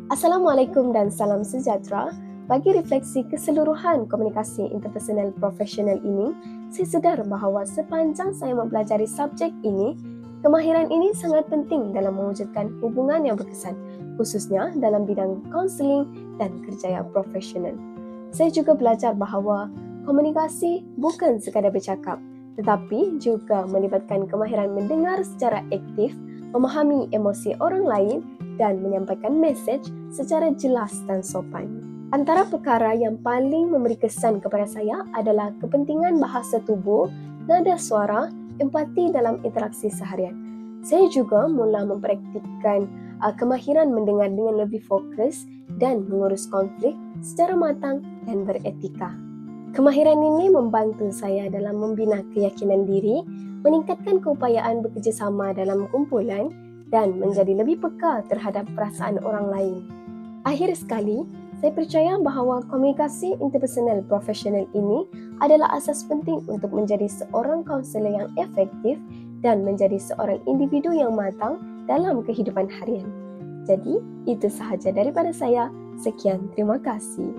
Assalamualaikum dan salam sejahtera. Bagi refleksi keseluruhan komunikasi interpersonal profesional ini, saya sedar bahawa sepanjang saya mempelajari subjek ini, kemahiran ini sangat penting dalam mewujudkan hubungan yang berkesan, khususnya dalam bidang kaunseling dan kerjaya profesional. Saya juga belajar bahawa komunikasi bukan sekadar bercakap, tetapi juga melibatkan kemahiran mendengar secara aktif, memahami emosi orang lain dan menyampaikan mesej secara jelas dan sopan. Antara perkara yang paling memberi kesan kepada saya adalah kepentingan bahasa tubuh, nada suara, empati dalam interaksi seharian. Saya juga mula mempraktikkan kemahiran mendengar dengan lebih fokus dan mengurus konflik secara matang dan beretika. Kemahiran ini membantu saya dalam membina keyakinan diri, meningkatkan keupayaan bekerjasama dalam kumpulan dan menjadi lebih peka terhadap perasaan orang lain. Akhir sekali, saya percaya bahawa komunikasi interpersonal profesional ini adalah asas penting untuk menjadi seorang kaunselor yang efektif dan menjadi seorang individu yang matang dalam kehidupan harian. Jadi, itu sahaja daripada saya. Sekian, terima kasih.